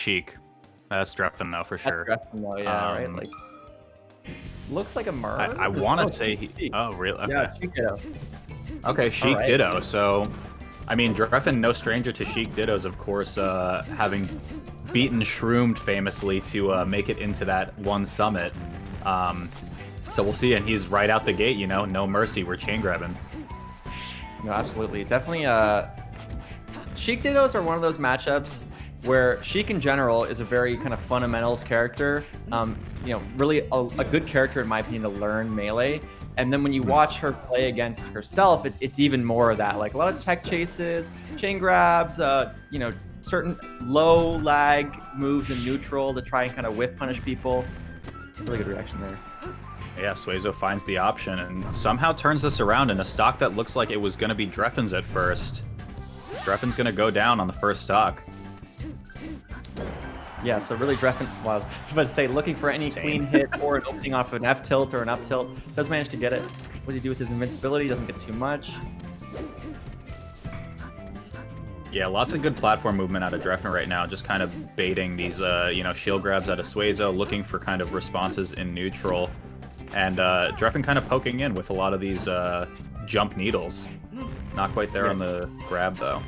Sheik. That's Drephen though for sure. That's Drephen though, yeah, right? Like, looks like a Merc. I want to say he. Oh, really? Okay. Yeah, Sheik Ditto. Okay, Sheik right. Ditto. So, I mean, Drephen, no stranger to Sheik Dittos, of course, having beaten Shroomed famously to make it into that one summit. So we'll see, and he's right out the gate, you know, no mercy, we're chain grabbing. No, absolutely. Definitely, Sheik Dittos are one of those matchups where Sheik in general is a very kind of fundamentals character. You know, really a good character in my opinion to learn melee. And then when you watch her play against herself, it's even more of that. Like a lot of tech chases, chain grabs, you know, certain low lag moves in neutral to try and kind of whiff punish people. Really good reaction there. Yeah, Suezo finds the option and somehow turns this around in a stock that looks like it was going to be Drephen's at first. Drephen's going to go down on the first stock. Yeah, so really Drephen, well, I was about to say, looking for any clean hit or an opening off of an F tilt or an up tilt. Does manage to get it. What does he do with his invincibility? Doesn't get too much. Yeah, lots of good platform movement out of Drephen right now, just kind of baiting these, you know, shield grabs out of Suezo, looking for kind of responses in neutral. And Drephen kind of poking in with a lot of these jump needles. Not quite there on the grab, though.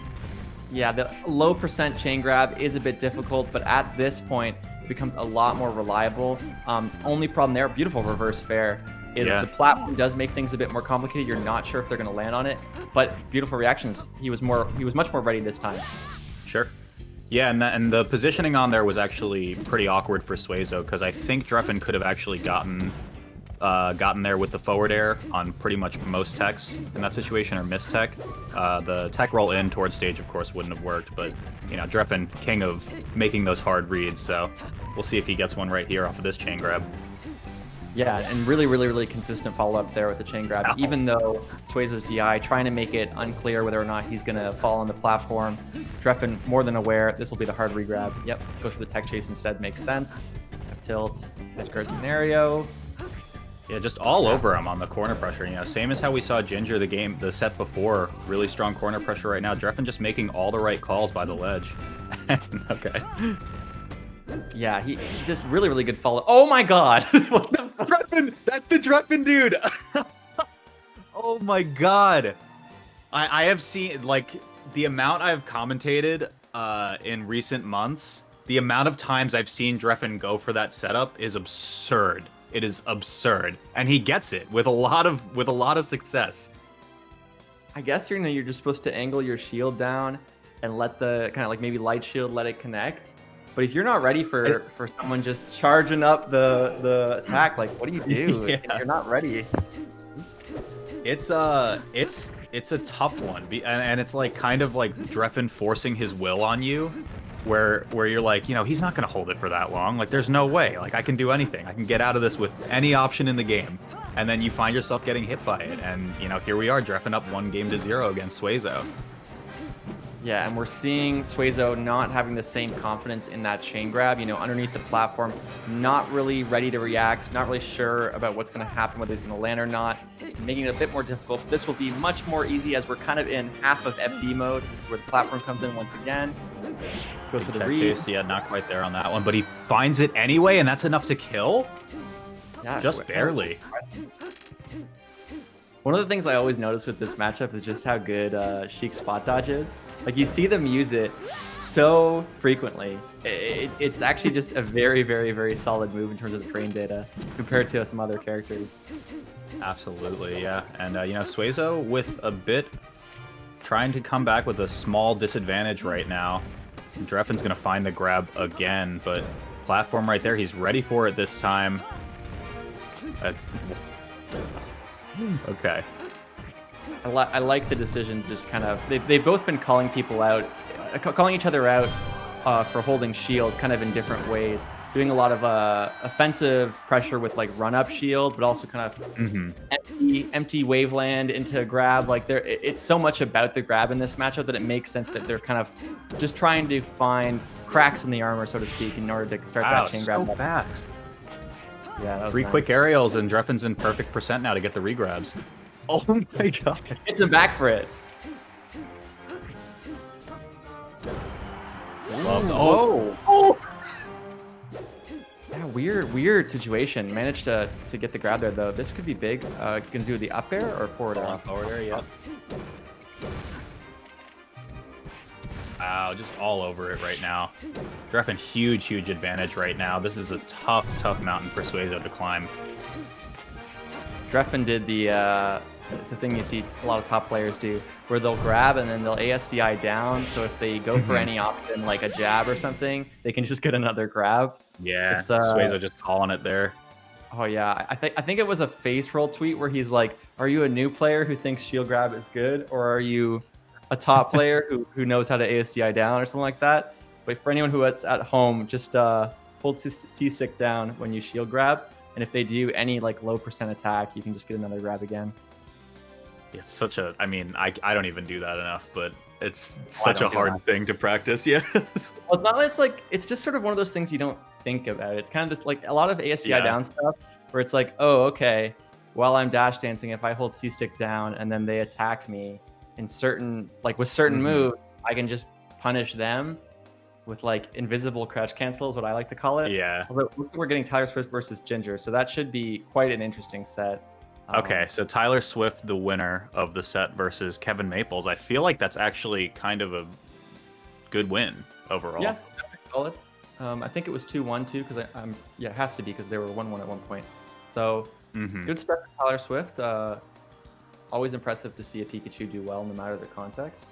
Yeah, the low percent chain grab is a bit difficult, but at this point, it becomes a lot more reliable. Only problem there, beautiful reverse fair, is the platform does make things a bit more complicated. You're not sure if they're going to land on it, but beautiful reactions. He was much more ready this time. Sure. Yeah, and the positioning on there was actually pretty awkward for Suezo, because I think Drephen could have actually gotten there with the forward air on pretty much most techs in that situation, or miss tech. The tech roll in towards stage, of course, wouldn't have worked, but, you know, Drephen, king of making those hard reads, so we'll see if he gets one right here off of this chain grab. Yeah, and really consistent follow-up there with the chain grab, even though Suezo's DI trying to make it unclear whether or not he's going to fall on the platform. Drephen, more than aware, this will be the hard regrab. Yep, goes for the tech chase instead, makes sense. Tilt, edge guard scenario. Yeah, just all over him on the corner pressure. You know, same as how we saw Ginger the set before. Really strong corner pressure right now. Drephen just making all the right calls by the ledge. Okay. Yeah, he just really good follow. Oh my god! Drephen! That's the Drephen dude! Oh my god! I have seen, like, the amount I've commentated in recent months, the amount of times I've seen Drephen go for that setup is absurd. It is absurd, and he gets it with a lot of success. I guess you're just supposed to angle your shield down and let the kind of like maybe light shield let it connect. But if you're not ready for someone just charging up the attack, like what do you do? Yeah. If you're not ready. It's a tough one, and it's like kind of like Drephen forcing his will on you. Where you're like, you know, he's not going to hold it for that long. Like, there's no way. Like, I can do anything. I can get out of this with any option in the game. And then you find yourself getting hit by it. And, you know, here we are, Drephen up 1-0 against Suezo. Yeah, and we're seeing Suezo not having the same confidence in that chain grab, you know, underneath the platform, not really ready to react, not really sure about what's going to happen, whether he's going to land or not, making it a bit more difficult. This will be much more easy as we're kind of in half of FD mode. This is where the platform comes in once again. Goes for the read. Chase. Yeah, not quite there on that one, but he finds it anyway, and that's enough to kill? Yeah, just barely. One of the things I always notice with this matchup is just how good Sheik's spot dodge is. Like, you see them use it so frequently. It's actually just a very solid move in terms of the frame data compared to some other characters. Absolutely, yeah. And, you know, Suezo with a bit trying to come back with a small disadvantage right now. Drephen's going to find the grab again, but platform right there, he's ready for it this time. Okay. I like the decision, just kind of, they've both been calling people out, calling each other out for holding shield kind of in different ways. Doing a lot of offensive pressure with like run up shield, but also kind of empty waveland into grab. Like it's so much about the grab in this matchup that it makes sense that they're kind of just trying to find cracks in the armor, so to speak, in order to start that chain grab. So fast. Yeah, that was Three nice. quick aerials, and Drephen's in perfect percent now to get the regrabs. Oh my god. Hits him back for it. Oh. weird situation. Managed to get the grab there though. This could be big. Gonna do the up air or forward air? Forward air, yeah. Wow, just all over it right now. Drephen, huge advantage right now. This is a tough mountain for Suezo to climb. Drephen did the, it's a thing you see a lot of top players do, where they'll grab and then they'll ASDI down, so if they go for any option, like a jab or something, they can just get another grab. Yeah, Suezo just calling it there. Oh yeah, I think it was a face roll tweet where he's like, are you a new player who thinks shield grab is good, or are you a top player who knows how to ASDI down or something like that? But for anyone who is at home, just hold C-stick down when you shield grab, and if they do any like low % attack, you can just get another grab again. It's such a, I mean, I don't even do that enough, but it's such a hard thing to practice. Yeah. Well, it's not. It's like, it's just sort of one of those things you don't think about. It's kind of just like a lot of ASDI down stuff where it's like, oh, okay, while I'm dash dancing, if I hold C-stick down and then they attack me in certain, like with certain moves, I can just punish them with like invisible crouch cancel is what I like to call it. Yeah. We're getting Tyler Swift versus Ginger, so that should be quite an interesting set. Okay, so Tyler Swift, the winner of the set versus Kevin Maples. I feel like that's actually kind of a good win overall. Yeah, solid. I think it was 2-1 too, because yeah, it has to be because they were 1-1 at one point. So good stuff for Tyler Swift. Always impressive to see a Pikachu do well no matter the context.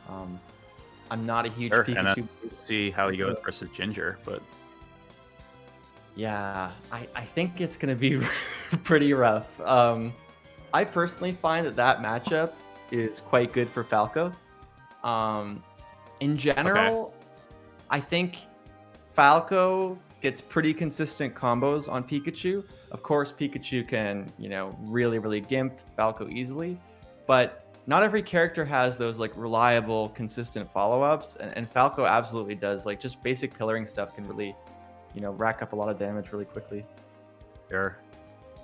I'm not a huge Pikachu. And we'll see how he goes versus Ginger, but yeah, I think it's going to be pretty rough. I personally find that matchup is quite good for Falco. In general, I think Falco gets pretty consistent combos on Pikachu. Of course, Pikachu can, really gimp Falco easily, but not every character has those like reliable, consistent follow-ups, and Falco absolutely does. Like just basic pillaring stuff can really, rack up a lot of damage really quickly. Sure.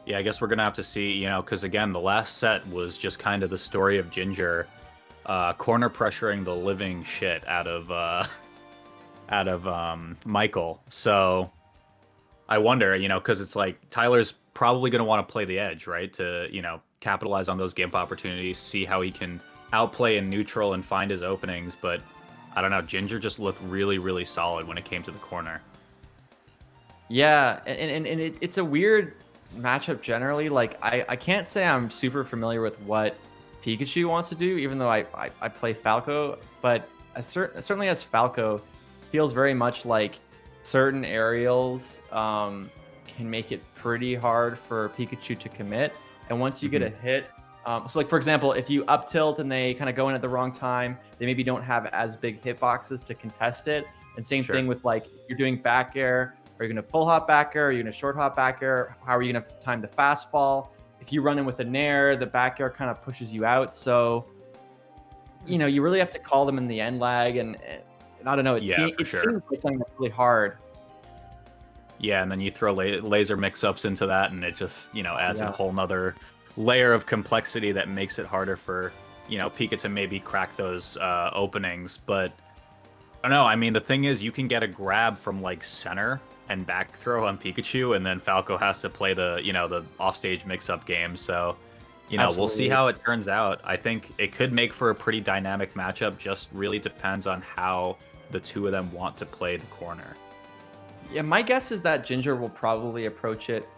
Yeah, I guess we're gonna have to see, because again, the last set was just kind of the story of Ginger corner pressuring the living shit out of Michael. So I wonder, because it's like Tyler's probably gonna want to play the edge, right? To capitalize on those gimp opportunities, see how he can outplay in neutral and find his openings. But I don't know, Ginger just looked really solid when it came to the corner. Yeah, and it's a weird matchup generally. Like I can't say I'm super familiar with what Pikachu wants to do, even though I play Falco, but certainly as Falco, feels very much like certain aerials can make it pretty hard for Pikachu to commit. And once you get a hit, so like for example, if you up tilt and they kind of go in at the wrong time, they maybe don't have as big hitboxes to contest it. And same thing with like you're doing back air. Are you going to full hop back air? Are you going to short hop back air? How are you going to time the fast fall? If you run in with a nair, the back air kind of pushes you out. So, you really have to call them in the end lag. And I don't know, it seems like something that's really hard. Yeah, and then you throw laser mix-ups into that, and it just, adds a whole nother layer of complexity that makes it harder for, Pika to maybe crack those openings. But, I don't know, I mean, the thing is, you can get a grab from, like, center and back throw on Pikachu, and then Falco has to play the, the offstage mix-up game. So, we'll see how it turns out. I think it could make for a pretty dynamic matchup, just really depends on how the two of them want to play the corner. Yeah, my guess is that Ginger will probably approach it